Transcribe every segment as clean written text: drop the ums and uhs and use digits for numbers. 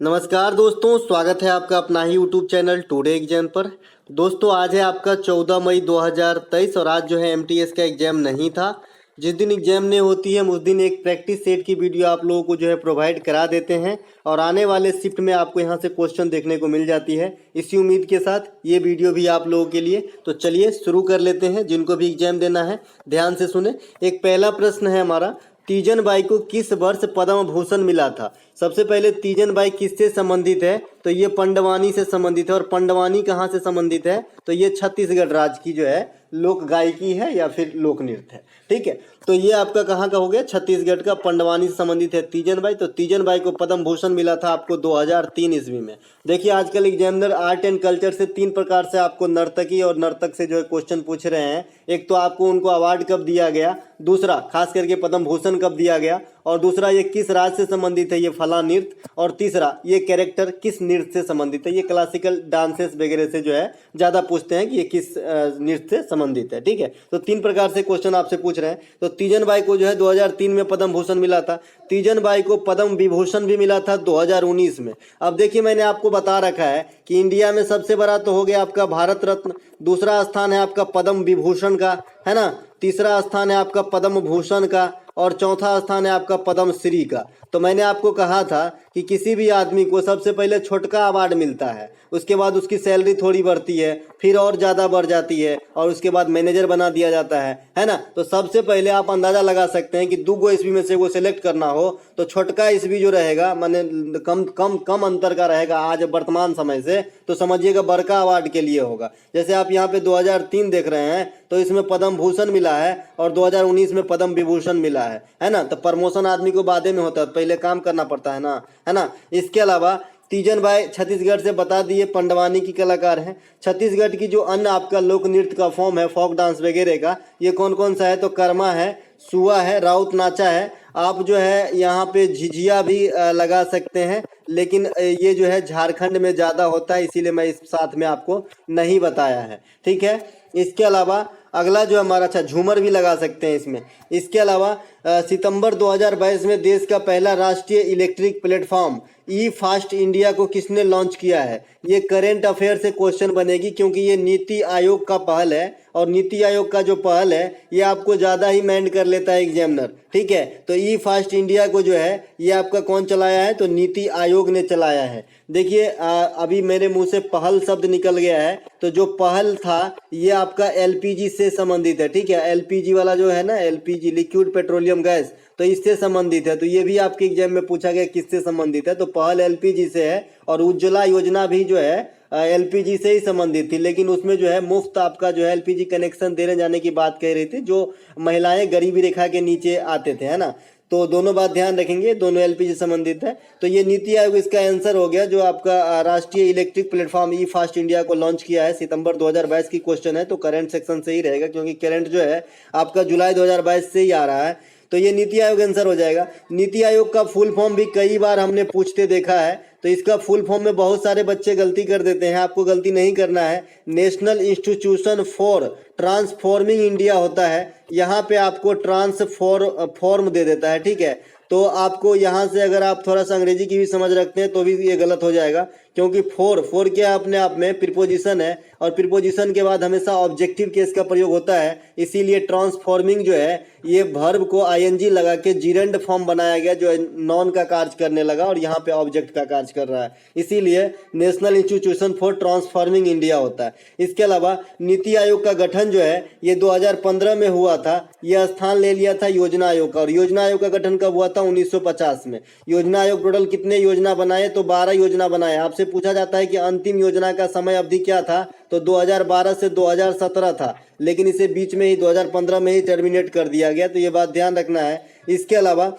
नमस्कार दोस्तों, स्वागत है आपका अपना ही यूट्यूब चैनल टुडे एग्जाम पर। दोस्तों आज है आपका 14 मई 2023 और आज जो है एमटीएस का एग्जाम नहीं था। जिस दिन एग्जाम नहीं होती है उस दिन एक प्रैक्टिस सेट की वीडियो आप लोगों को जो है प्रोवाइड करा देते हैं और आने वाले शिफ्ट में आपको यहां से क्वेश्चन देखने को मिल जाती है। इसी उम्मीद के साथ ये वीडियो भी आप लोगों के लिए। तो चलिए शुरू कर लेते हैं। जिनको भी एग्जाम देना है ध्यान से सुने। एक पहला प्रश्न है हमारा, तीजन बाई को किस वर्ष पद्म भूषण मिला था। सबसे पहले तीजन बाई किससे संबंधित है, तो ये पंडवानी से संबंधित है। और पंडवानी कहाँ से संबंधित है, तो ये छत्तीसगढ़ राज्य की जो है लोक गायकी है या फिर लोक नृत्य है। ठीक है, तो ये आपका कहाँ का हो गया, छत्तीसगढ़ का पंडवानी से संबंधित है तीजन बाई। तो तीजन बाई को पद्म भूषण मिला था आपको 2003 ईस्वी में। देखिए आजकल एग्जामिनर आर्ट एंड कल्चर से तीन प्रकार से आपको नर्तकी और नर्तक से जो है क्वेश्चन पूछ रहे हैं। एक तो आपको उनको अवार्ड कब दिया गया, दूसरा खास करके पद्म भूषण कब दिया गया, और दूसरा ये किस राज्य से संबंधित है ये फला नृत्य, और तीसरा ये कैरेक्टर किस नृत्य से संबंधित है। ये क्लासिकल डांसेस वगैरह से जो है ज़्यादा पूछते हैं कि ये किस नृत्य से संबंधित है। ठीक है, तो तीन प्रकार से क्वेश्चन आपसे पूछ रहे हैं। तो तीजन बाई को जो है 2003 में पद्म भूषण मिला था। तीजन बाई को पद्म विभूषण भी मिला था 2019 में। अब देखिए मैंने आपको बता रखा है कि इंडिया में सबसे बड़ा तो हो गया आपका भारत रत्न, दूसरा स्थान है आपका पद्म विभूषण का, है ना, तीसरा स्थान है आपका पद्म भूषण का, और चौथा स्थान है आपका पद्म श्री का। तो मैंने आपको कहा था कि किसी भी आदमी को सबसे पहले छोटका अवार्ड मिलता है, उसके बाद उसकी सैलरी थोड़ी बढ़ती है, फिर और ज़्यादा बढ़ जाती है, और उसके बाद मैनेजर बना दिया जाता है ना। तो सबसे पहले आप अंदाज़ा लगा सकते हैं कि 2 ईस्वी में से वो सिलेक्ट करना हो तो छोटका ईस्वी जो रहेगा माने कम कम कम अंतर का रहेगा आज वर्तमान समय से, तो समझिएगा बड़का अवार्ड के लिए होगा। जैसे आप यहाँ पे 2003 देख रहे हैं तो इसमें पद्म भूषण मिला है और 2019 में पद्म विभूषण मिला है ना। तो प्रमोशन आदमी को बाद में होता है, पहले काम करना पड़ता है ना। इसके अलावा तीजन बाई छत्तीसगढ़ से बता दिए पंडवानी की कलाकार हैं। छत्तीसगढ़ की जो अन्य आपका लोक नृत्य का फॉर्म है फोक डांस वगैरह का, ये कौन कौन सा है, तो कर्मा है, सुआ है, राउत नाचा है। आप जो है यहाँ पे झिझिया भी लगा सकते हैं, लेकिन ये जो है झारखंड में ज़्यादा होता है, इसीलिए मैं इस साथ में आपको नहीं बताया है। ठीक है, इसके अलावा अगला जो हमारा, अच्छा झूमर भी लगा सकते हैं इसमें। इसके अलावा सितंबर 2022 में देश का पहला राष्ट्रीय इलेक्ट्रिक प्लेटफॉर्म ई फास्ट इंडिया को किसने लॉन्च किया है। ये करेंट अफेयर से क्वेश्चन बनेगी क्योंकि ये नीति आयोग का पहल है, और नीति आयोग का जो पहल है ये आपको ज़्यादा ही माइंड कर लेता है एग्जामिनर। ठीक है, तो ई फास्ट इंडिया को जो है ये आपका कौन चलाया है, तो नीति आयोग ने चलाया है। देखिए अभी मेरे मुंह से पहल शब्द निकल गया है, तो जो पहल था ये आपका एलपीजी से संबंधित है। ठीक है, एलपीजी वाला जो है ना, एलपीजी लिक्विड पेट्रोलियम गैस, तो इससे संबंधित है। तो ये भी आपके एग्जाम में पूछा गया किससे संबंधित है, तो पहल एलपीजी से है। और उज्ज्वला योजना भी जो है एलपीजी से ही संबंधित थी, लेकिन उसमें जो है मुफ्त आपका जो है एलपीजी कनेक्शन देने जाने की बात कह रही थी, जो महिलाएं गरीबी रेखा के नीचे आते थे, है ना। तो दोनों बात ध्यान रखेंगे, दोनों एलपीजी संबंधित है। तो ये नीति आयोग इसका आंसर हो गया, जो आपका राष्ट्रीय इलेक्ट्रिक प्लेटफॉर्म ई फास्ट इंडिया को लॉन्च किया है। सितंबर 2022 की क्वेश्चन है, तो करंट सेक्शन से ही रहेगा क्योंकि करंट जो है आपका जुलाई 2022 से ही आ रहा है। तो ये नीति आयोग आंसर हो जाएगा। नीति आयोग का फुल फॉर्म भी कई बार हमने पूछते देखा है, तो इसका फुल फॉर्म में बहुत सारे बच्चे गलती कर देते हैं, आपको गलती नहीं करना है। National institution for transforming India होता है, यहाँ पे आपको ट्रांसफॉर्म दे देता है। ठीक है, तो आपको यहाँ से अगर आप थोड़ा सा अंग्रेजी की भी समझ रखते हैं तो भी ये गलत हो जाएगा, क्योंकि फोर क्या अपने आप में प्रीपोजिशन है, और प्रीपोजिशन के बाद हमेशा ऑब्जेक्टिव केस का प्रयोग होता है। इसीलिए ट्रांसफॉर्मिंग जो है ये वर्ब को आईएनजी लगा के जीरेंड फॉर्म बनाया गया, जो नॉन का कार्य करने लगा और यहाँ पे ऑब्जेक्ट का कार्य कर रहा है, इसीलिए national institution for transforming India होता है। इसके अलावा नीति आयोग का गठन जो है ये 2015 में हुआ था, यह स्थान ले लिया था योजना आयोग का। और योजना आयोग का गठन कब हुआ था, 1950 में। योजना आयोग टोटल कितने योजना बनाए, तो 12 योजना बनाए। आपसे पूछा जाता है कि अंतिम योजना का समय अवधि क्या था, तो 2012 से 2017 था, लेकिन इसे बीच में ही 2015 में ही टर्मिनेट कर दिया गया, तो ये बात ध्यान रखना है। इसके अलावा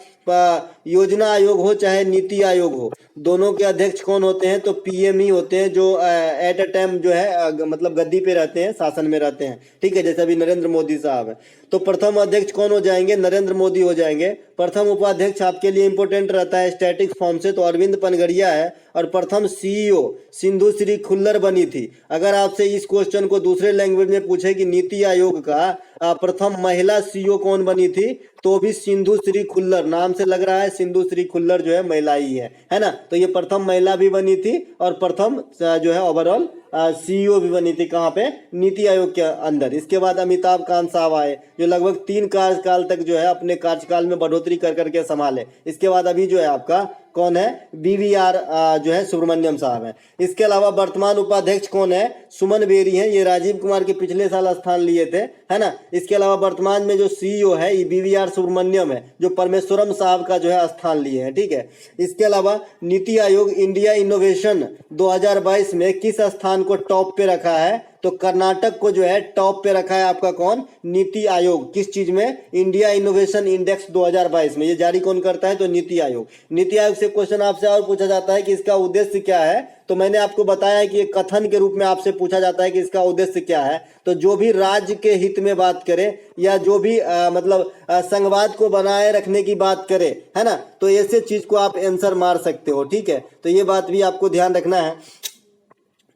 योजना आयोग हो चाहे नीति आयोग हो, दोनों के अध्यक्ष कौन होते हैं, तो पीएम ही होते हैं, जो एट अ टाइम जो है मतलब गद्दी पे रहते हैं, शासन में रहते हैं। ठीक है, जैसे अभी नरेंद्र मोदी साहब है, तो प्रथम अध्यक्ष कौन हो जाएंगे, नरेंद्र मोदी हो जाएंगे। प्रथम उपाध्यक्ष आपके लिए इंपॉर्टेंट रहता है स्टैटिक फॉर्म से, तो अरविंद पनगड़िया है। और प्रथम सीईओ सिंधु श्री खुल्लर बनी थी। अगर आप आपसे इस क्वेश्चन को दूसरे लैंग्वेज में पूछे कि नीति आयोग का प्रथम महिला सीईओ कौन बनी थी, तो भी सिंधु श्री खुल्लर, नाम से लग रहा है सिंधु श्री खुल्लर जो है महिला ही है ना। तो ये प्रथम महिला भी बनी थी और प्रथम जो है ओवरऑल सीईओ भी बनी थी, कहाँ पे, नीति आयोग के अंदर। इसके बाद अमिताभ कांत साहब आए जो लगभग 3 कार्यकाल तक जो है अपने कार्यकाल में बढ़ोतरी कर करके संभाले। इसके बाद अभी जो है आपका कौन है, BVR जो है सुब्रमण्यम साहब है। इसके अलावा वर्तमान उपाध्यक्ष कौन है, सुमन बेरी हैं, ये राजीव कुमार के पिछले साल स्थान लिए थे, है ना। इसके अलावा वर्तमान में जो सीईओ है ये BVR सुब्रमण्यम है जो परमेश्वरम साहब का जो है स्थान लिए हैं, ठीक है। इसके अलावा नीति आयोग इंडिया इनोवेशन 2022 में किस स्थान को टॉप पे रखा है, तो कर्नाटक को जो है टॉप पे रखा है आपका कौन, नीति आयोग। किस चीज में, इंडिया इनोवेशन इंडेक्स 2022 में। ये जारी कौन करता है, तो नीति आयोग। नीति आयोग से क्वेश्चन आपसे और पूछा जाता है कि इसका उद्देश्य क्या है, तो मैंने आपको बताया कि एक कथन के रूप में आपसे पूछा जाता है कि इसका उद्देश्य क्या है। तो जो भी राज्य के हित में बात करे या जो भी मतलब संघवाद को बनाए रखने की बात करे, है ना, तो ऐसे चीज को आप आंसर मार सकते हो, ठीक है। तो ये बात भी आपको ध्यान रखना है।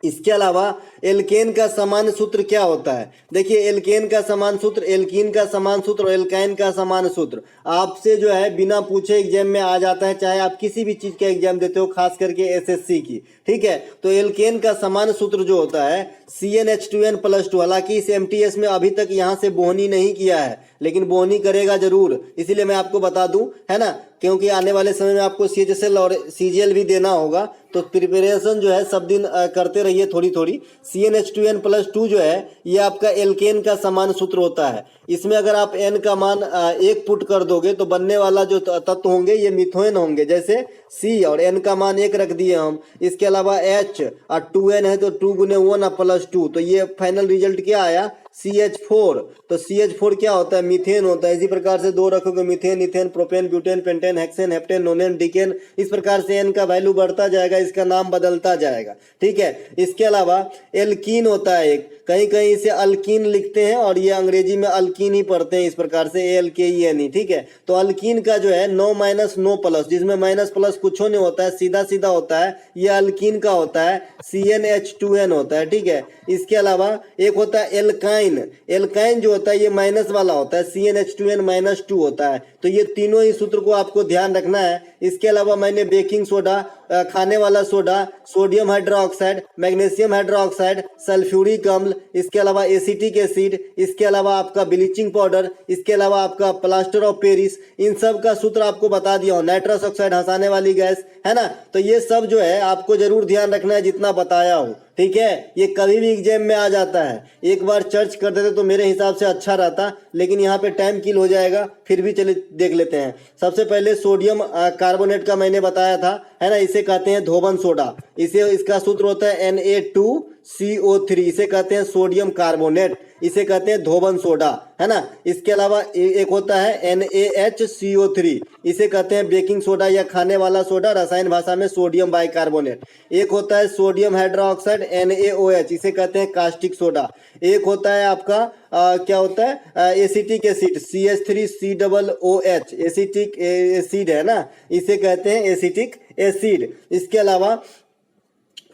इसके अलावा एल्केन का समान सूत्र क्या होता है, देखिए एल्केन का समान सूत्र, एल्कीन का समान सूत्र और एल्काइन का समान सूत्र आपसे जो है बिना पूछे एग्जाम में आ जाता है, चाहे आप किसी भी चीज का एग्जाम देते हो, खास करके SSC की, ठीक है। तो एल्केन का समान सूत्र जो होता है CnH2n+2। हालांकि इस MTS में अभी तक यहाँ से बोहनी नहीं किया है, लेकिन बोहनी करेगा जरूर, इसीलिए मैं आपको बता दूं, है ना, क्योंकि आने वाले समय में आपको CHSL और CGL भी देना होगा। तो प्रिपरेशन जो है सब दिन करते रहिए थोड़ी थोड़ी। CnH2n+2 जो है ये आपका एल्केन का समान सूत्र होता है। इसमें अगर आप N का मान 1 पुट कर दोगे तो बनने वाला जो तत्व होंगे ये मिथोन होंगे, जैसे C और N का मान 1 रख दिए हम। इसके अलावा H और 2N है तो 2 गुने 1 +2, तो ये फाइनल रिजल्ट क्या आया, CH4। तो CH4 क्या होता है, मीथेन होता है। इसी प्रकार से 2 रखोगे, methane, ethane, propane, butane, pentane, hexane, heptane, nonane, decane, इस प्रकार से N का वैल्यू बढ़ता जाएगा, इसका नाम बदलता जाएगा, ठीक है। इसके अलावा एल्कीन होता है एक, कहीं कहीं इसे अल्कीन लिखते हैं और ये अंग्रेजी में अल्कीन ही पढ़ते हैं, इस प्रकार से ALKENE, ठीक है। तो अल्कीन का जो है नो माइनस नो प्लस, जिसमें माइनस प्लस कुछ नहीं होता है, सीधा सीधा होता है, ये अल्कीन का होता है, CnH2n होता है, ठीक है। इसके अलावा एक होता है एल्काइन, एल्काइन जो होता है ये माइनस वाला होता है, CnH2n-2 होता है। तो ये तीनों ही सूत्र को आपको ध्यान रखना है। इसके अलावा मैंने बेकिंग सोडा, खाने वाला soda, sodium hydroxide, magnesium hydroxide, sulphuric अम्ल, इसके अलावा एसिटिक एसिड, इसके अलावा आपका ब्लीचिंग पाउडर, इसके अलावा आपका प्लास्टर ऑफ पेरिस, इन सब का सूत्र आपको बता दिया हूँ। नाइट्रस ऑक्साइड, हंसाने वाली गैस, है ना। तो ये सब जो है आपको जरूर ध्यान रखना है जितना बताया हूँ, ठीक है। ये कभी भी एग्जाम में आ जाता है, एक बार चर्च कर देते तो मेरे हिसाब से अच्छा रहता, लेकिन यहाँ पे टाइम किल हो जाएगा, फिर भी चले देख लेते हैं। सबसे पहले सोडियम कार्बोनेट का मैंने बताया था, है ना, इसे कहते हैं धोबन सोडा। इसे इसका सूत्र होता है Na2CO3, इसे कहते हैं सोडियम कार्बोनेट, इसे कहते हैं धोबन सोडा, है ना। इसके अलावा एक होता है NaHCO3, इसे कहते हैं बेकिंग सोडा या खाने वाला सोडा, रसायन भाषा में सोडियम बाइकार्बोनेट। एक होता है सोडियम हाइड्रोक्साइड NaOH, इसे कहते हैं कास्टिक सोडा। एक होता है आपका क्या होता है acetic acid, CH3COOH, acetic acid है ना, इसे कहते हैं एसिटिक एसिड। इसके अलावा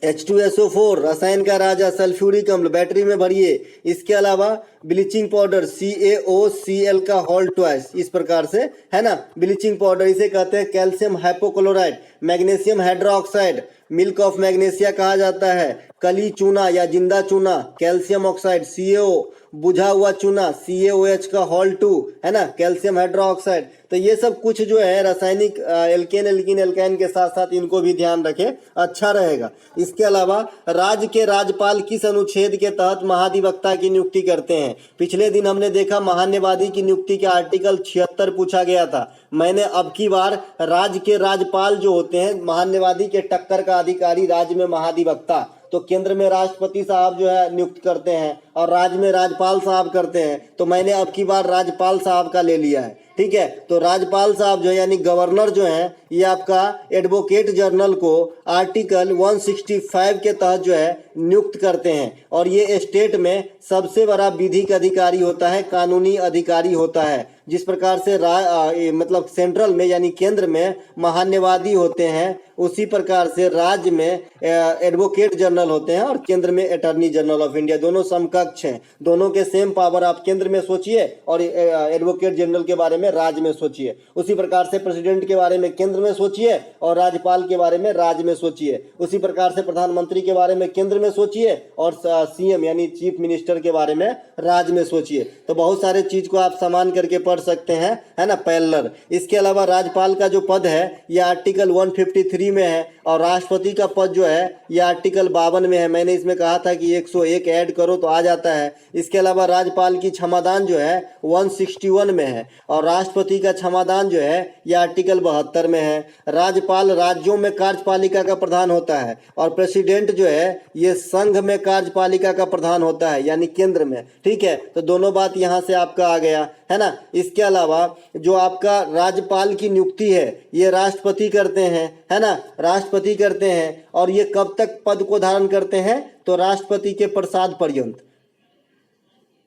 H2SO4, रसायन का राजा, सल्फ्यूरिक अम्ल, बैटरी में भरिए। इसके अलावा ब्लीचिंग पाउडर CaOCl का होल ट्वाइस, इस प्रकार से, है ना, ब्लीचिंग पाउडर, इसे कहते हैं calcium hypochloride. Magnesium hydroxide, milk of magnesia कहा जाता है। कली चूना या जिंदा चूना, कैल्शियम ऑक्साइड, CaO, बुझा हुआ चूना, CaOH का होल 2, है ना, कैल्शियम हाइड्रोक्साइड। तो ये सब कुछ जो है रासायनिक एल्केन, एल्कीन, एल्काइन के साथ साथ इनको भी ध्यान रखें, अच्छा रहेगा। इसके अलावा राज्य के राज्यपाल किस अनुच्छेद के तहत महाधिवक्ता की नियुक्ति करते हैं। पिछले दिन हमने देखा महान्यवादी की नियुक्ति के आर्टिकल 76 पूछा गया था। मैंने अब की बार राज्य के राज्यपाल जो होते हैं, महान्यवादी के टक्कर का अधिकारी राज्य में महाधिवक्ता, तो केंद्र में राष्ट्रपति साहब जो है नियुक्त करते हैं और राज्य में राज्यपाल साहब करते हैं। तो मैंने अब की बार राज्यपाल साहब का ले लिया है, ठीक है। तो राज्यपाल साहब जो है यानी गवर्नर जो है, ये आपका एडवोकेट जनरल को आर्टिकल 165 के तहत जो है नियुक्त करते हैं। और ये स्टेट में सबसे बड़ा विधिक अधिकारी होता है, कानूनी अधिकारी होता है। जिस प्रकार से मतलब सेंट्रल में यानी केंद्र में महान्यवादी होते हैं, उसी प्रकार से राज्य में एडवोकेट जनरल होते हैं और केंद्र में अटॉर्नी जनरल ऑफ इंडिया। दोनों समकक्ष हैं, दोनों के सेम पावर। आप केंद्र में सोचिए और एडवोकेट जनरल के बारे में राज्य में सोचिए। उसी प्रकार से प्रेसिडेंट के बारे में केंद्र में सोचिए और राज्यपाल के बारे में राज्य में सोचिए। उसी प्रकार से प्रधानमंत्री के बारे में केंद्र में सोचिए और सीएम यानी चीफ मिनिस्टर के बारे में राज्य में सोचिए। तो बहुत सारे चीज को आप समान करके पढ़ सकते हैं, है ना, पैरेलल। इसके अलावा राज्यपाल का जो पद है यह आर्टिकल 153 में है और राष्ट्रपति का पद जो है यह आर्टिकल 52 में है। मैंने इसमें कहा था कि 101 ऐड करो तो आ जाता है। इसके अलावा राज्यपाल की क्षमादान जो है 161 में है और राष्ट्रपति का क्षमादान जो है यह आर्टिकल 72 में है। राज्यपाल राज्यों में कार्यपालिका का प्रधान होता है और प्रेसिडेंट जो है ये संघ में कार्यपालिका का प्रधान होता है यानी केंद्र में। ठीक है, तो दोनों बात यहाँ से आपका आ गया, है ना। इसके अलावा जो आपका राज्यपाल की नियुक्ति है ये राष्ट्रपति करते हैं, है ना, राष्ट्रपति करते हैं। और ये कब तक पद को धारण करते हैं? तो राष्ट्रपति के प्रसाद पर्यंत।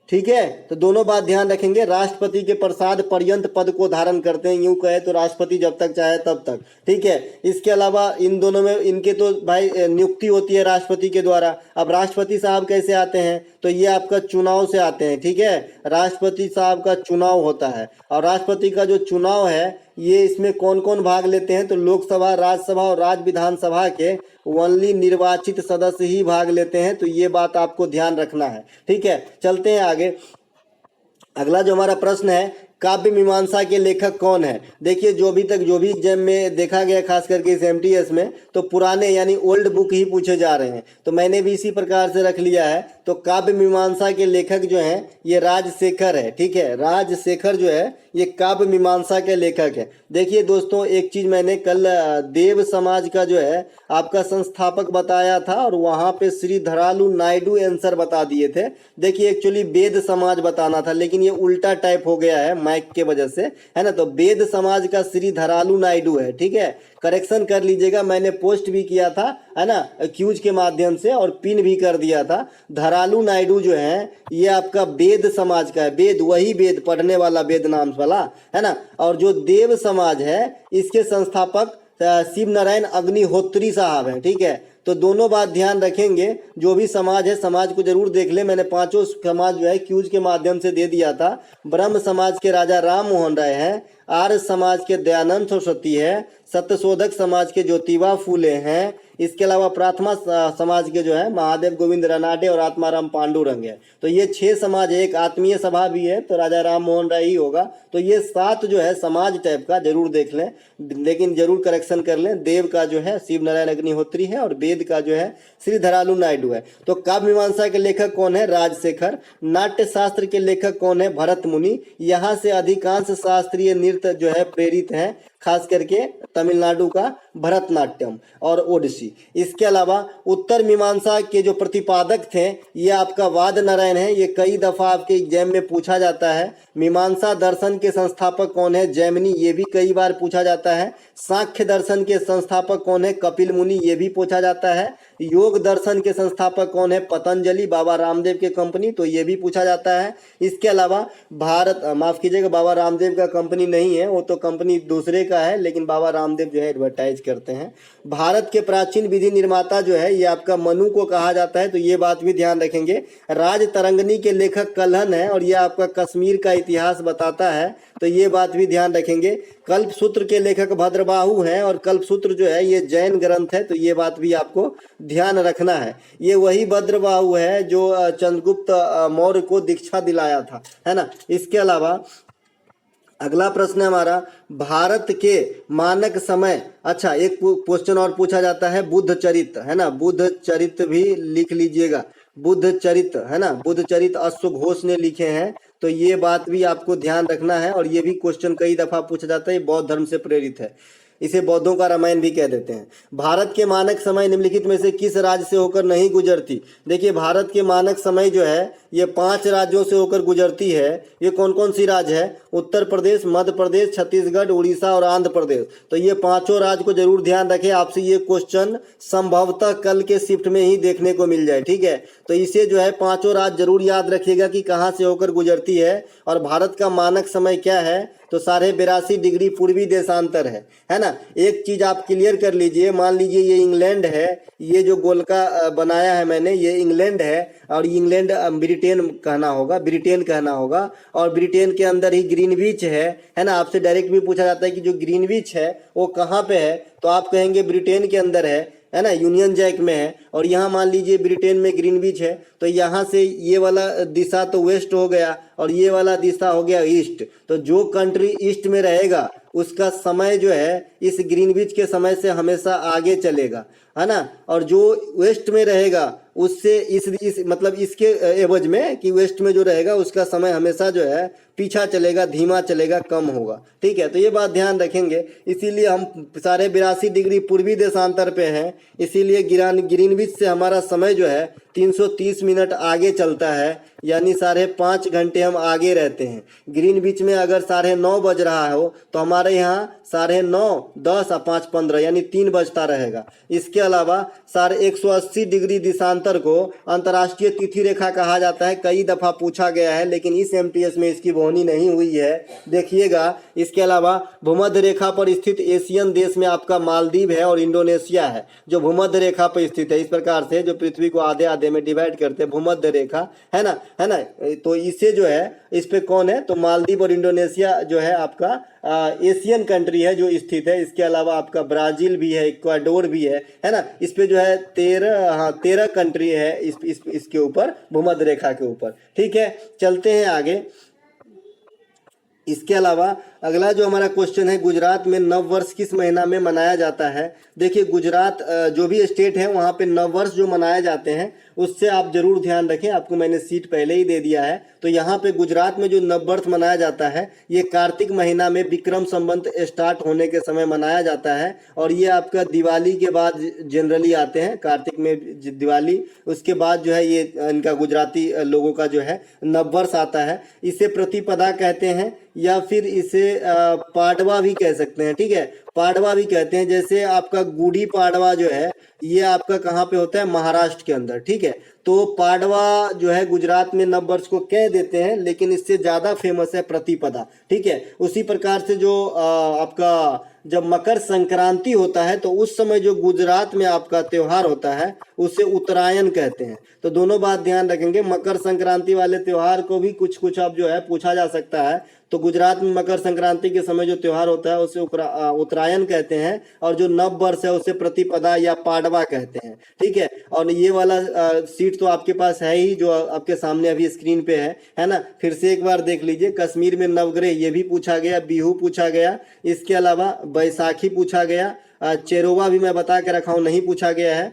ठीक है, तो दोनों बात ध्यान रखेंगे। राष्ट्रपति के प्रसाद पर्यंत पद को धारण करते हैं, यूं कहे तो राष्ट्रपति जब तक चाहे तब तक। ठीक है, इसके अलावा इन दोनों में इनके तो भाई नियुक्ति होती है राष्ट्रपति के द्वारा। अब राष्ट्रपति साहब कैसे आते हैं? तो ये आपका चुनाव से आते हैं। ठीक है, राष्ट्रपति साहब का चुनाव होता है और राष्ट्रपति का जो चुनाव है ये इसमें कौन कौन भाग लेते हैं? तो लोकसभा, राज्यसभा और राज्य विधानसभा के ओनली निर्वाचित सदस्य ही भाग लेते हैं। तो ये बात आपको ध्यान रखना है। ठीक है, चलते हैं आगे। अगला जो हमारा प्रश्न है, काव्य मीमांसा के लेखक कौन है? देखिए जो भी एग्जाम में देखा गया, खास करके इस एमटीएस में, तो पुराने यानी ओल्ड बुक ही पूछे जा रहे हैं। तो मैंने भी इसी प्रकार से रख लिया है। तो काव्य मीमांसा के लेखक जो हैं ये राजशेखर है। ठीक है, राजशेखर जो है ये काव्य मीमांसा के लेखक है। देखिए दोस्तों, एक चीज मैंने कल देव समाज का जो है आपका संस्थापक बताया था और वहां पे श्री धरालू नायडू आंसर बता दिए थे। देखिए एक्चुअली वेद समाज बताना था, लेकिन ये उल्टा टाइप हो गया है माइक के वजह से, है ना। तो वेद समाज का श्री धरालू नायडू है। ठीक है, करेक्शन कर लीजिएगा, मैंने पोस्ट भी किया था, है ना, क्यूज के माध्यम से, और पिन भी कर दिया था। धरालू नायडू जो है ये आपका वेद समाज का है। वेद वही वेद, पढ़ने वाला वेद नाम वाला, है ना। और जो देव समाज है इसके संस्थापक शिव नारायण अग्निहोत्री साहब हैं। ठीक है, तो दोनों बात ध्यान रखेंगे। जो भी समाज है समाज को जरूर देख ले। मैंने 5 समाज जो है क्यूज के माध्यम से दे दिया था। ब्रह्म समाज के राजा राम मोहन राय हैं, आर्य समाज के दयानंद सरस्वती है, सत्यशोधक समाज के ज्योतिबा फूले हैं, इसके अलावा प्रार्थना समाज के जो है महादेव गोविंद रानाडे और आत्माराम पांडुरंग है। तो ये 6 समाज है। एक आत्मीय सभा भी है तो राजा राम मोहन राय ही होगा। तो ये 7 जो है समाज टाइप का जरूर देख लें, लेकिन जरूर करेक्शन कर लें। देव का जो है शिव नारायण अग्निहोत्री है और वेद का जो है श्री धरालू नायडू है। तो काव्य मीमांसा के लेखक कौन है? राजशेखर। नाट्य शास्त्र के लेखक कौन है? भरत मुनि। यहाँ से अधिकांश शास्त्रीय नृत्य जो है प्रेरित हैं, खास करके तमिलनाडु का भरतनाट्यम और ओडिसी। इसके अलावा उत्तर मीमांसा के जो प्रतिपादक थे ये आपका वाद नारायण है। ये कई दफा आपके एग्जाम में पूछा जाता है। मीमांसा दर्शन के संस्थापक कौन है? जैमिनी, ये भी कई बार पूछा जाता है। सांख्य दर्शन के संस्थापक कौन है? कपिल मुनि, ये भी पूछा जाता है। योग दर्शन के संस्थापक कौन है? पतंजलि, बाबा रामदेव के कंपनी, तो ये भी पूछा जाता है। इसके अलावा माफ कीजिएगा, बाबा रामदेव का कंपनी नहीं है, वो तो कंपनी दूसरे का है, लेकिन बाबा रामदेव जो है एडवर्टाइज करते हैं। भारत के प्राचीन विधि निर्माता जो है ये आपका मनु को कहा जाता है, तो ये बात भी ध्यान रखेंगे। राज तरंगनी के लेखक कल्हन है और ये आपका कश्मीर का इतिहास बताता है, तो ये बात भी ध्यान रखेंगे। कल्पसूत्र के लेखक भद्रबाहु हैं और कल्पसूत्र जो है ये जैन ग्रंथ है, तो ये बात भी आपको ध्यान रखना है। ये वही भद्रबाहु है जो चंद्रगुप्त मौर्य को दीक्षा दिलाया था, है ना। इसके अलावा अगला प्रश्न है हमारा, भारत के मानक समय। अच्छा, एक क्वेश्चन और पूछा जाता है बुद्ध चरित, है ना, बुद्ध चरित भी लिख लीजिएगा। बुद्ध चरित, है ना, बुद्ध चरित अश्व घोष ने लिखे हैं, तो ये बात भी आपको ध्यान रखना है। और ये भी क्वेश्चन कई दफा पूछा जाता है, बौद्ध धर्म से प्रेरित है। इसे बौद्धों का रामायण भी कह देते हैं। भारत के मानक समय निम्नलिखित में से किस राज्य से होकर नहीं गुजरती? देखिए भारत के मानक समय जो है ये 5 राज्यों से होकर गुजरती है। ये कौन कौन सी राज्य है? उत्तर प्रदेश, मध्य प्रदेश, छत्तीसगढ़, उड़ीसा और आंध्र प्रदेश। तो ये पांचों राज्य को जरूर ध्यान रखें, आपसे ये क्वेश्चन संभवतः कल के शिफ्ट में ही देखने को मिल जाए। ठीक है, तो इसे जो है पांचों राज्य जरूर याद रखिएगा कि कहाँ से होकर गुजरती है। और भारत का मानक समय क्या है? तो 82.5 डिग्री पूर्वी देशांतर है ना। एक चीज आप क्लियर कर लीजिए, मान लीजिए ये इंग्लैंड है, ये जो गोलका बनाया है मैंने ये इंग्लैंड है, और इंग्लैंड ब्रिटेन कहना होगा, ब्रिटेन कहना होगा, और ब्रिटेन के अंदर ही ग्रीनविच है ना। आपसे डायरेक्ट भी पूछा जाता है कि जो ग्रीनविच है वो कहाँ पे है, तो आप कहेंगे ब्रिटेन के अंदर है ना, यूनियन जैक में है। और यहाँ मान लीजिए ब्रिटेन में ग्रीनविच है, तो यहाँ से ये वाला दिशा तो वेस्ट हो गया और ये वाला दिशा हो गया ईस्ट। तो जो कंट्री ईस्ट में रहेगा उसका समय जो है इस ग्रीनविच के समय से हमेशा आगे चलेगा, है ना। और जो वेस्ट में रहेगा उससे इस मतलब इसके एवज में कि वेस्ट में जो रहेगा उसका समय हमेशा जो है पीछा चलेगा, धीमा चलेगा, कम होगा। ठीक है, तो ये बात ध्यान रखेंगे। इसीलिए हम 82.5 डिग्री पूर्वी देशांतर पे हैं, इसीलिए ग्रीनविच से हमारा समय जो है 330 मिनट आगे चलता है, यानी 5.5 घंटे हम आगे रहते हैं। ग्रीनविच में अगर 9:30 बज रहा हो तो हमारे यहाँ 9:30, 10 और 5, 15 यानी 3 बजता रहेगा। इसके अलावा 180 डिग्री देशांतर को अंतर्राष्ट्रीय तिथि रेखा कहा जाता है, कई दफा पूछा गया है, लेकिन इस एमटीएस में इसकी बोहनी नहीं हुई है, देखिएगा। इसके अलावा भूमध्य रेखा पर स्थित एशियन देश में आपका मालदीव है और इंडोनेशिया है, जो भूमध्य रेखा पर स्थित है। इस प्रकार से जो पृथ्वी को आधे आधे में डिवाइड करते हैं, भूमध्य रेखा है ना, तो इसे जो है इस पे कौन है, तो मालदीव और इंडोनेशिया जो है आपका एशियन कंट्री है जो स्थित है। इसके अलावा आपका ब्राजील भी है, इक्वाडोर भी है ना। इस पे जो है 13 कंट्री है इसके ऊपर, भूमध्य रेखा के ऊपर। ठीक है, चलते हैं आगे। इसके अलावा अगला जो हमारा क्वेश्चन है, गुजरात में नववर्ष किस महीना में मनाया जाता है? देखिए गुजरात जो भी स्टेट है वहाँ पे नववर्ष जो मनाए जाते हैं उससे आप जरूर ध्यान रखें, आपको मैंने सीट पहले ही दे दिया है। तो यहाँ पे गुजरात में जो नववर्ष मनाया जाता है ये कार्तिक महीना में विक्रम संवत स्टार्ट होने के समय मनाया जाता है, और ये आपका दिवाली के बाद जनरली आते हैं, कार्तिक में दिवाली, उसके बाद जो है ये इनका गुजराती लोगों का जो है नववर्ष आता है। इसे प्रतिपदा कहते हैं या फिर इसे पाडवा भी कह सकते हैं। ठीक है, पाडवा भी कहते हैं। जैसे आपका गुड़ी पाडवा जो है ये आपका कहाँ पे होता है? महाराष्ट्र के अंदर। ठीक है, तो पाडवा जो है गुजरात में नववर्ष को कह देते हैं, लेकिन इससे ज्यादा फेमस है प्रतिपदा। ठीक है, उसी प्रकार से जो आपका जब मकर संक्रांति होता है तो उस समय जो गुजरात में आपका त्योहार होता है उसे उत्तरायण कहते हैं। तो दोनों बात ध्यान रखेंगे, मकर संक्रांति वाले त्योहार को भी कुछ कुछ अब जो है पूछा जा सकता है। तो गुजरात में मकर संक्रांति के समय जो त्योहार होता है उसे उत्तरायण कहते हैं, और जो नव वर्ष है उसे प्रतिपदा या पाडवा कहते हैं। ठीक है, और ये वाला सीट तो आपके पास है ही, जो आपके सामने अभी स्क्रीन पे है ना। फिर से एक बार देख लीजिए, कश्मीर में नवग्रह ये भी पूछा गया, बिहू पूछा गया, इसके अलावा बैसाखी पूछा गया, चेरोवा भी मैं बता के रखा हूँ नहीं पूछा गया है,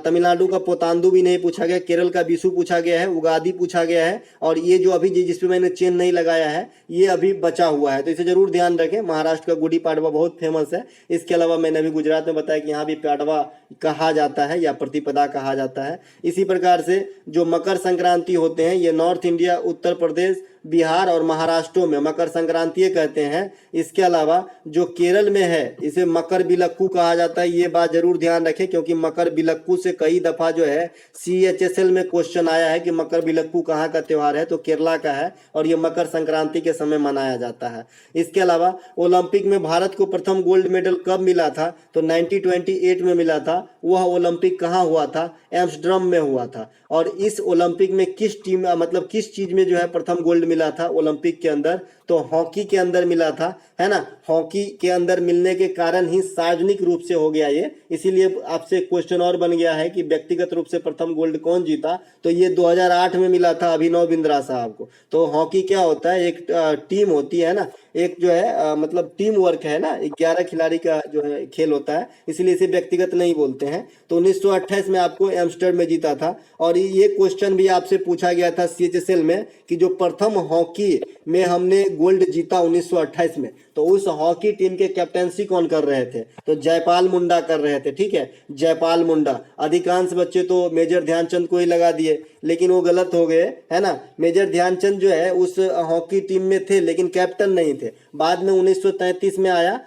तमिलनाडु का पोतांदू भी नहीं पूछा गया, केरल का विशु पूछा गया है, उगादी पूछा गया है, और ये जो अभी जिसपे मैंने चेन नहीं लगाया है ये अभी बचा हुआ है, तो इसे जरूर ध्यान रखें। महाराष्ट्र का गुड़ी पाडवा बहुत फेमस है। इसके अलावा मैंने अभी गुजरात में बताया कि यहाँ भी पाडवा कहा जाता है या प्रतिपदा कहा जाता है। इसी प्रकार से जो मकर संक्रांति होते हैं ये नॉर्थ इंडिया, उत्तर प्रदेश, बिहार और महाराष्ट्र में मकर संक्रांति कहते हैं। इसके अलावा जो केरल में है इसे मकर बिलक्कू कहा जाता है। ये बात जरूर ध्यान रखें, क्योंकि मकर बिलक्कू से कई दफा जो है CHSL में क्वेश्चन आया है कि मकर बिलक्कू कहाँ का त्योहार है, तो केरला का है, और ये मकर संक्रांति के समय मनाया जाता है। इसके अलावा ओलंपिक में भारत को प्रथम गोल्ड मेडल कब मिला था? तो 1928 में मिला था। वह ओलंपिक कहाँ हुआ था? एम्स्टर्डम में हुआ था। और इस ओलंपिक में किस टीम मतलब किस चीज में जो है प्रथम गोल्ड मिला था ओलंपिक के अंदर? तो हॉकी के अंदर मिला था, है ना। हॉकी के अंदर मिलने के कारण ही सार्वजनिक रूप से हो गया ये, इसीलिए आपसे क्वेश्चन और बन गया है कि व्यक्तिगत रूप से प्रथम गोल्ड कौन जीता? तो ये 2008 में मिला था अभिनव बिंद्रा साहब को। तो हॉकी क्या होता है? एक टीम होती है ना, एक जो है मतलब टीम वर्क है ना, 11 खिलाड़ी का जो है खेल होता है, इसलिए इसे व्यक्तिगत नहीं बोलते हैं। तो 1928 में आपको एम्स्टर्डम में जीता था। और ये क्वेश्चन भी आपसे पूछा गया था CHSL में कि जो प्रथम हॉकी में हमने गोल्ड जीता 1928 में, तो उस हॉकी टीम के कैप्टेंसी कौन कर रहे थे? तो जयपाल मुंडा कर रहे थे, ठीक है, जयपाल मुंडा। अधिकांश बच्चे तो मेजर ध्यानचंद को ही लगा दिए, लेकिन वो गलत हो गए, है ना। मेजर ध्यानचंद जो है उस हॉकी टीम में थे लेकिन कैप्टन नहीं थे। बाद में 1933 में आया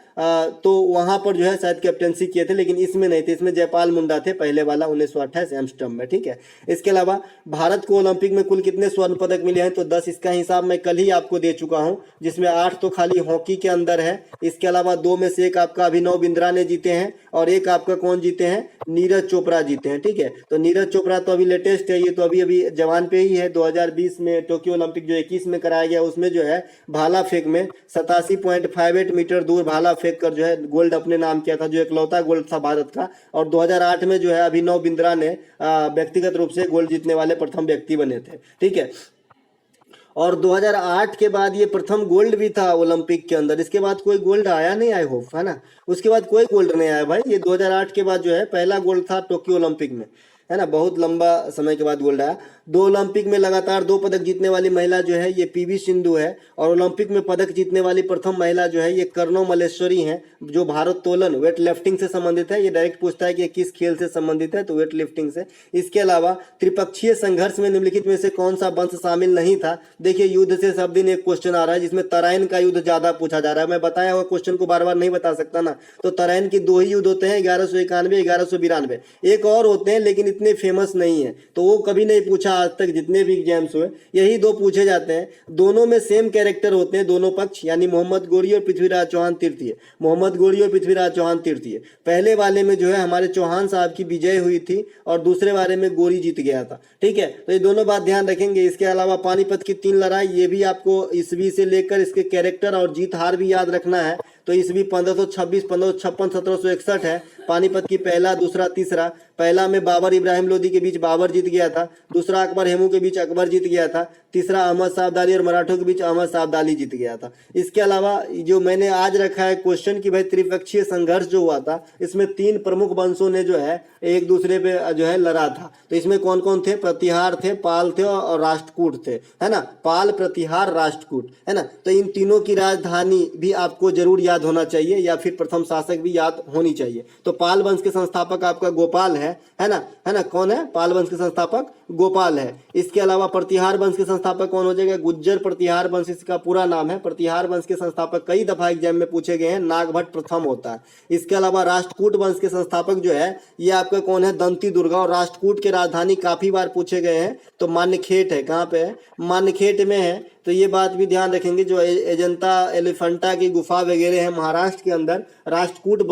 तो वहां पर जो है शायद कैप्टनसी किए थे, लेकिन इसमें नहीं थे, इसमें जयपाल मुंडा थे, पहले वाला 1928 एम्स्टर्डम में, ठीक है। इसके अलावा भारत को ओलंपिक में कुल कितने स्वर्ण पदक मिले हैं? तो 10। इसका हिसाब मैं कल ही आपको दे चुका हूं, जिसमें 8 तो खाली हॉकी के अंदर है। इसके अलावा 2 में से एक आपका अभिनव बिंद्रा ने जीते हैं और एक आपका कौन जीते हैं? नीरज चोपड़ा जीते हैं, ठीक है। तो नीरज चोपड़ा तो अभी लेटेस्ट है, ये तो अभी अभी जवान पे ही है। 2020 में टोक्यो ओलंपिक जो 21 में कराया गया उसमें जो है भाला फेंक में 87.58 मीटर दूर भाला फेंक कर जो है गोल्ड अपने नाम किया था, जो इकलौता गोल्ड था भारत का। और 2008 में जो है अभिनव बिंद्रा ने व्यक्तिगत रूप से गोल्ड जीतने वाले प्रथम व्यक्ति बने थे, ठीक है। और 2008 के बाद ये प्रथम गोल्ड भी था ओलंपिक के अंदर। इसके बाद कोई गोल्ड आया नहीं, आई होप, है ना। उसके बाद कोई गोल्ड नहीं आया भाई। ये 2008 के बाद जो है पहला गोल्ड था टोक्यो ओलंपिक में, है ना। बहुत लंबा समय के बाद गोल्ड आया। 2 ओलंपिक में लगातार 2 पदक जीतने वाली महिला जो है ये पीवी सिंधु है, और ओलंपिक में पदक जीतने वाली प्रथम महिला जो है ये कर्णो मल्लेश्वरी हैं, जो भारोत्तोलन वेट लिफ्टिंग से संबंधित है। ये डायरेक्ट पूछता है कि किस खेल से संबंधित है, तो वेट लिफ्टिंग से। इसके अलावा त्रिपक्षीय संघर्ष में निम्नलिखित में से कौन सा वंश शामिल नहीं था? देखिए, युद्ध से सब दिन एक क्वेश्चन आ रहा है जिसमें तराइन का युद्ध ज्यादा पूछा जा रहा है। मैं बताया हुआ क्वेश्चन को बार बार नहीं बता सकता ना। तो तराइन की 2 ही युद्ध होते हैं, 1191, 1192। एक और होते हैं लेकिन इतने फेमस नहीं है, तो वो कभी नहीं पूछा आज तक जितने भी एग्जाम्स हुए। यही 2 पूछे जाते हैं। दोनों में सेम कैरेक्टर होते हैं, दोनों पक्ष, यानी मोहम्मद गोरी और पृथ्वीराज चौहान तृतीय। मोहम्मद गोरी और पृथ्वीराज चौहान तृतीय। पहले वाले में जो है हमारे चौहान साहब की विजय हुई थी और दूसरे वाले में गोरी जीत गया था, ठीक है। तो ये दोनों बात ध्यान रखेंगे। इसके अलावा पानीपत की 3 लड़ाई, ये भी आपको ईस्वी से लेकर इसके कैरेक्टर और जीत हार भी याद रखना है। तो ईस्वी 1526, 1556, 1761 है। पानीपत की पहला, दूसरा, तीसरा। पहला में बाबर इब्राहिम लोदी के बीच बाबर जीत गया था, दूसरा अकबर हेमू के बीच अकबर जीत गया था, तीसरा अहमद साहब दाली और मराठों के बीच अहमद साहब दाली जीत गया था। इसके अलावा जो मैंने आज रखा है क्वेश्चन कि भाई त्रिपक्षीय संघर्ष जो हुआ था इसमें 3 प्रमुख वंशों ने जो है एक दूसरे पे जो है लड़ा था। तो इसमें कौन कौन थे? प्रतिहार थे, पाल थे और राष्ट्रकूट थे, है ना। पाल, प्रतिहार, राष्ट्रकूट, है ना। तो इन तीनों की राजधानी भी आपको जरूर याद होना चाहिए, या फिर प्रथम शासक भी याद होनी चाहिए। तो पाल वंश के संस्थापक आपका गोपाल है ना, है ना। कौन है? पाल वंश के संस्थापक गोपाल है। इसके अलावा प्रतिहार वंश के संस्थापक कौन हो जाएगा? गुज्जर प्रतिहार वंश इसका पूरा नाम है। प्रतिहार वंश के संस्थापक कई दफा एग्जाम में पूछे गए हैं, नागभट्ट प्रथम होता है। इसके अलावा राष्ट्रकूट वंश के संस्थापक जो है ये आपका कौन है? दंती दुर्गा। और राष्ट्रकूट के राजधानी काफी बार पूछे गए हैं, तो मान्यखेट है। कहाँ पे है? मान्यखेट में है। तो ये बात भी ध्यान रखेंगे, जो एजंता एलिफेंटा की गुफा वगैरह है महाराष्ट्र के अंदर, राष्ट्रकूट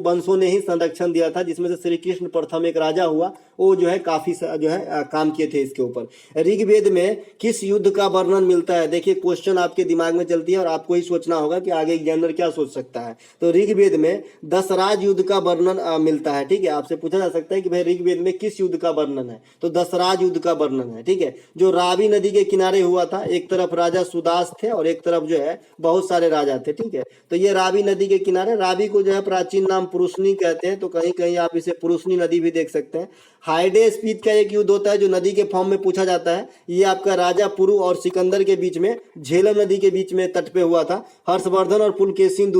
वंशों ने ही संरक्षण दिया था, जिसमें से श्री कृष्ण प्रथम एक राजा हुआ, वो जो है काफी जो है काम किए थे इसके ऊपर। ऋग्वेद में किस युद्ध का वर्णन मिलता है? देखिए, क्वेश्चन आपके दिमाग में चलती है और आपको ही सोचना होगा कि आगे एग्जामिनर क्या सोच सकता है। तो ऋग्वेद में दशराज युद्ध का वर्णन मिलता है, ठीक है। आपसे पूछा जा सकता है कि भाई ऋग्वेद में किस युद्ध का वर्णन है? तो दशराज युद्ध का वर्णन है, ठीक है, जो रावी नदी के किनारे हुआ था। एक तरफ राजा सुदास थे और एक तरफ जो है बहुत सारे राजा थे, ठीक है। तो ये रावी नदी के किनारे, रावी को जो है प्राचीन नाम पुरुषनी कहते हैं, तो कहीं कहीं आप इसे पुरुषनी नदी भी देख सकते हैं। हाइडे स्पीच का एक युद्ध होता है जो नदी के फॉर्म में पूछा जाता है। ये आपका राजा पुरु और सिकंदर के बीच में, झेलम नदी के बीच में तट पे हुआ था। हर्षवर्धन और पुलकेशिन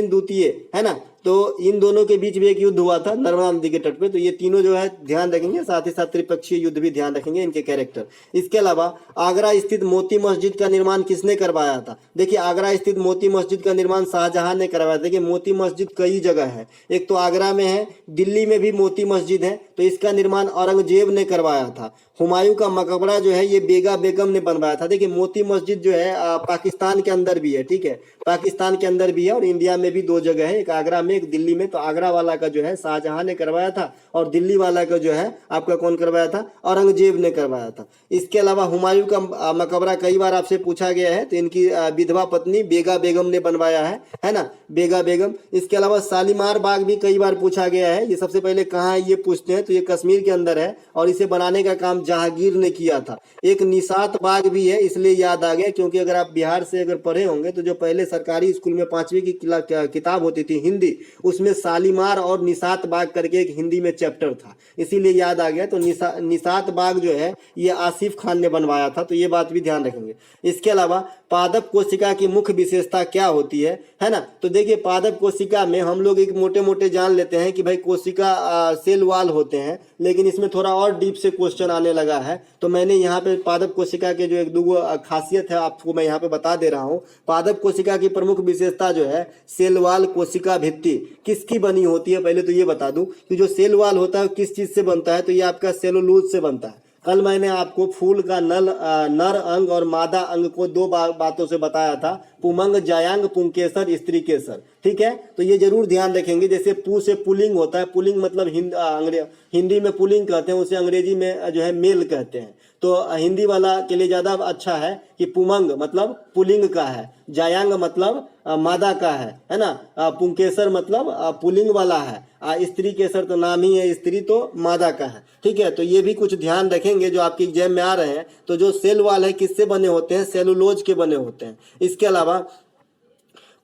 द्वितीय, है ना। तो इन दोनों के बीच भी एक युद्ध हुआ था नर्मदा नदी के तट पे। तो ये तीनों जो है ध्यान रखेंगे, साथ ही साथ त्रिपक्षीय युद्ध भी ध्यान रखेंगे, इनके कैरेक्टर। इसके अलावा आगरा स्थित मोती मस्जिद का निर्माण किसने करवाया था? देखिए, आगरा स्थित मोती मस्जिद का निर्माण शाहजहां ने करवाया। देखिए, मोती मस्जिद कई जगह है, एक तो आगरा में है, दिल्ली में भी मोती मस्जिद है, तो इसका निर्माण औरंगजेब ने करवाया था। हुमायूं का मकबरा जो है ये बेगा बेगम ने बनवाया था। देखिए, मोती मस्जिद जो है पाकिस्तान के अंदर भी है, ठीक है, पाकिस्तान के अंदर भी है और इंडिया में भी 2 जगह है, एक आगरा में एक दिल्ली में। तो आगरा वाला का जो है शाहजहां ने करवाया था और दिल्ली वाला का जो है आपका कौन करवाया था? औरंगजेब ने करवाया था। इसके अलावा हुमायूं का मकबरा कई बार आपसे पूछा गया है, तो इनकी विधवा पत्नी बेगा बेगम ने बनवाया है ना, बेगा बेगम। इसके अलावा शालीमार बाग भी कई बार पूछा गया है। ये सबसे पहले कहाँ है ये पूछते हैं, तो ये कश्मीर के अंदर है और इसे बनाने का काम जहांगीर ने किया था। एक निशात बाग भी है, इसलिए याद आ गया, क्योंकि अगर आप बिहार से अगर पढ़े होंगे तो जो पहले सरकारी स्कूल में 5वीं की किताब होती थी हिंदी, उसमें शालीमार और निशात बाग करके एक हिंदी में चैप्टर था, इसीलिए याद आ गया। तो निशात बाग जो है ये आसिफ खान ने बनवाया था, तो ये बात भी ध्यान रखेंगे। इसके अलावा पादप कोशिका की मुख्य विशेषता क्या होती है ना। तो देखिए पादप कोशिका में हम लोग एक मोटे मोटे जान लेते हैं कि भाई कोशिका सेल वाल होते हैं, लेकिन इसमें थोड़ा और डीप से क्वेश्चन आने लगा है। तो मैंने यहाँ पे पादप कोशिका के जो एक दो खासियत है आपको मैं यहाँ पे बता दे रहा हूँ। पादप कोशिका की प्रमुख विशेषता जो है सेल वाल कोशिका भित्ति किसकी बनी होती है। पहले तो ये बता दूं कि जो सेल वाल होता है किस चीज से बनता है, तो ये आपका सेलुलोज से बनता है। कल मैंने आपको फूल का नर अंग और मादा अंग को दो बातों से बताया था, पुमंग, जायांग, पुंकेसर, स्त्री केसर। ठीक है, तो ये जरूर ध्यान रखेंगे। जैसे पू से पुलिंग होता है, पुलिंग मतलब हिंदी में पुलिंग कहते हैं, उसे अंग्रेजी में जो है मेल कहते हैं। तो हिंदी वाला के लिए ज्यादा अच्छा है कि पुमंग मतलब पुलिंग का है, जायांग मतलब मादा का है ना, पुंकेसर मतलब पुलिंग वाला है, स्त्री केसर तो नाम ही है, स्त्री तो मादा का है। ठीक है, तो ये भी कुछ ध्यान रखेंगे जो आपके एग्जाम में आ रहे हैं। तो जो सेल वाल है किससे बने होते हैं, सेलुलोज के बने होते हैं। इसके अलावा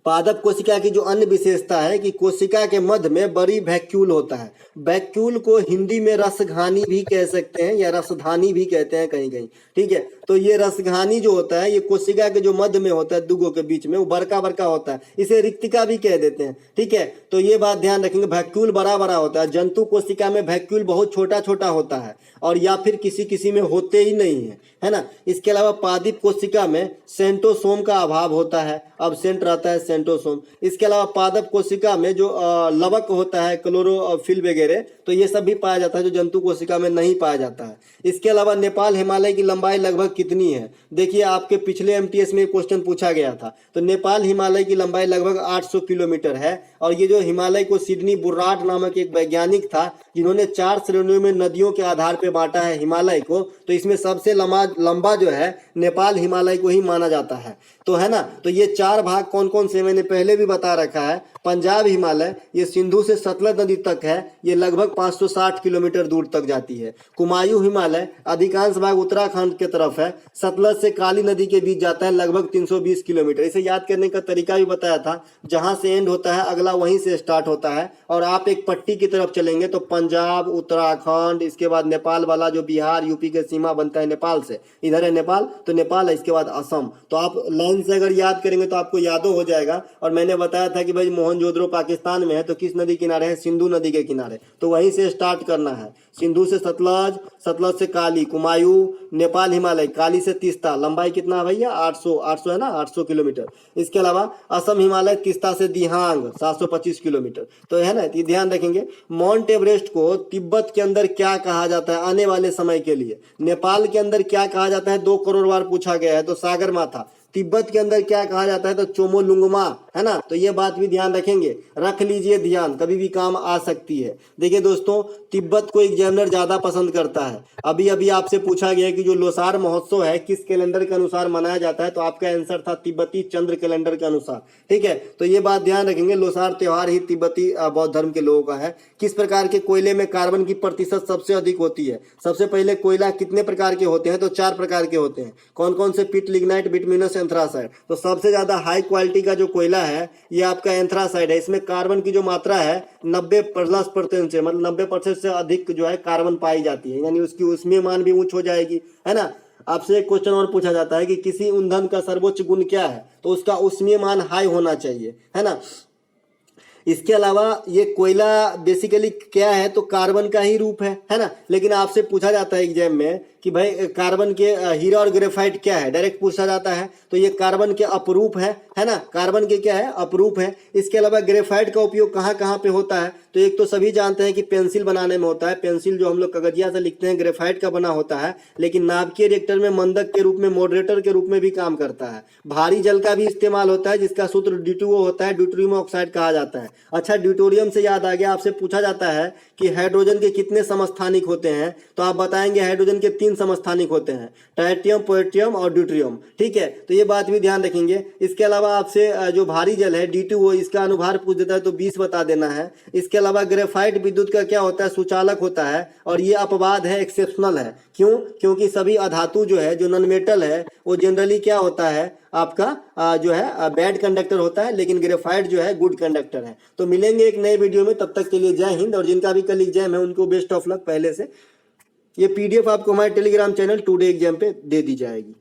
पादप कोशिका की जो अन्य विशेषता है कि कोशिका के मध्य में बड़ी वैक्यूल होता है। वैक्यूल को हिंदी में रसघानी भी कह सकते हैं या रसधानी भी कहते हैं कहीं कहीं। ठीक है, तो ये रसघानी जो होता है ये कोशिका के जो मध्य में होता है दुगों के बीच में, वो बड़का बड़का होता है, इसे रिक्तिका भी कह देते हैं। ठीक है, तो ये बात ध्यान रखेंगे, वैक्यूल बड़ा बड़ा होता है। जंतु कोशिका में वैक्यूल बहुत छोटा छोटा होता है और या फिर किसी किसी में होते ही नहीं है ना। इसके अलावा पादप कोशिका में सेंट्रोसोम का अभाव होता है, अब्सेंट रहता है सेंट्रोसोम। इसके अलावा पादप कोशिका में जो लवक होता है, क्लोरोफिल वगैरह, तो ये सब भी पाया जाता है जो जंतु कोशिका में नहीं पाया जाता है। इसके अलावा नेपाल हिमालय की लंबाई लगभग कितनी है। देखिए आपके पिछले एमटीएस में क्वेश्चन पूछा गया था, तो नेपाल हिमालय की लंबाई लगभग 800 किलोमीटर है। और ये जो हिमालय को सिडनी बुर्राट नामक एक वैज्ञानिक था जिन्होंने 4 श्रेणियों में नदियों के आधार पर बांटा है हिमालय को, तो इसमें सबसे लंबा जो है नेपाल हिमालय को ही माना जाता है। तो है ना, तो ये 4 भाग कौन कौन से मैंने पहले भी बता रखा है। पंजाब हिमालय ये सिंधु से सतलज नदी तक है, ये लगभग 560 किलोमीटर दूर तक जाती है। कुमायूं हिमालय अधिकांश भाग उत्तराखंड के तरफ है, सतलज से काली नदी के बीच जाता है, लगभग 320 किलोमीटर। इसे याद करने का तरीका भी बताया था, जहां से एंड होता है अगला वहीं से स्टार्ट होता है। और आप एक पट्टी की तरफ चलेंगे तो पंजाब, उत्तराखंड, इसके बाद नेपाल वाला जो बिहार यूपी के सीमा बनता है नेपाल से, इधर है नेपाल, तो नेपाल है, इसके बाद असम। तो आप लाइन से अगर याद करेंगे तो आपको यादो हो जाएगा। और मैंने बताया था कि भाई मोहनजोदड़ो पाकिस्तान में है, तो किस नदी किनारे है, सिंधु नदी के किनारे, तो वहीं से स्टार्ट करना है। सिंधु से सतलज, सतलज से काली, कुमायूं, नेपाल हिमालय, काली से तीस्ता, लंबाई कितना है भैया 800 है ना, 800 किलोमीटर। इसके अलावा असम हिमालय तीस्ता से दिहांग 725 किलोमीटर। तो है ना, ये ध्यान रखेंगे। माउंट एवरेस्ट को तिब्बत के अंदर क्या कहा जाता है आने वाले समय के लिए। नेपाल के अंदर क्या कहा जाता है 2 करोड़ बार पूछा गया है, तो सागर माथा। तिब्बत के अंदर क्या कहा जाता है, तो चोमोलुंगमा, है ना। तो ये बात भी ध्यान रखेंगे, रख लीजिए ध्यान, कभी भी काम आ सकती है। देखिए दोस्तों, तिब्बत को एग्जामिनर ज्यादा पसंद करता है। अभी अभी आपसे पूछा गया कि जो लोसार महोत्सव है किस कैलेंडर के अनुसार मनाया जाता है, तो आपका आंसर था तिब्बती चंद्र कैलेंडर के अनुसार। ठीक है, तो ये बात ध्यान रखेंगे, लोसार त्योहार ही तिब्बती बौद्ध धर्म के लोगों का है। किस प्रकार के कोयले में कार्बन की प्रतिशत सबसे अधिक होती है। सबसे पहले कोयला कितने प्रकार के होते हैं, तो 4 प्रकार के होते हैं। कौन कौन से, पिट, लिग्नाइट, बिटुमिनस, एंथ्रासाइड। तो सबसे ज्यादा हाई क्वालिटी का जो कोयला है ये आपका एंथ्रासाइड है। इसमें कार्बन की जो मात्रा है 90% से, मतलब 90% से अधिक जो है कार्बन पाई जाती है, यानी उसकी उसमें मान भी ऊंच हो जाएगी, है ना। आपसे एक क्वेश्चन और पूछा जाता है कि किसी ईंधन का सर्वोच्च गुण क्या है, तो उसका उसमें मान हाई होना चाहिए, है ना। इसके अलावा ये कोयला बेसिकली क्या है, तो कार्बन का ही रूप है ना। लेकिन आपसे पूछा जाता है एग्जाम में कि भाई कार्बन के हीरा और ग्रेफाइट क्या है, डायरेक्ट पूछा जाता है। तो ये कार्बन के अपरूप है ना, कार्बन के क्या है, अपरूप है। इसके अलावा ग्रेफाइट का उपयोग कहाँ कहाँ पे होता है, तो एक तो सभी जानते हैं कि पेंसिल बनाने में होता है। पेंसिल जो हम लोग कागजिया से लिखते हैं ग्रेफाइट का बना होता है, लेकिन नाभिकीय रिएक्टर में मंदक के रूप में, मॉडरेटर के रूप में भी काम करता है। भारी जल का भी इस्तेमाल होता है, जिसका सूत्र D2O होता है, ड्यूटेरियम ऑक्साइड कहा जाता है। अच्छा, ड्यूटेरियम से याद आ गया, आपसे पूछा जाता है कि हाइड्रोजन के कितने समस्थानिक होते हैं, तो आप बताएंगे हाइड्रोजन के 3 समस्थानिक होते हैं, ट्राइटियम, पोटेशियम और ड्यूटेरियम। ठीक है, तो ये बात भी ध्यान रखेंगे। इसके अलावा आपसे जो भारी जल है D2O, इसका अनुभार पूछ देता है तो 20 बता देना है। इसके अलावा ग्रेफाइट विद्युत का क्या होता है, सुचालक होता है, और ये अपवाद है, एक्सेप्शनल है। क्यों? क्योंकि सभी अधातु जो है, जो नॉन मेटल है, वो जनरली क्या होता है आपका जो है बैड कंडक्टर होता है, लेकिन ग्रेफाइट जो है गुड कंडक्टर है। तो मिलेंगे एक नए वीडियो में, तब तक के लिए जय हिंद। और जिनका भी कल एग्जाम है उनको बेस्ट ऑफ लक। पहले से ये PDF आपको हमारे टेलीग्राम चैनल टुडे एग्जाम पे दे दी जाएगी।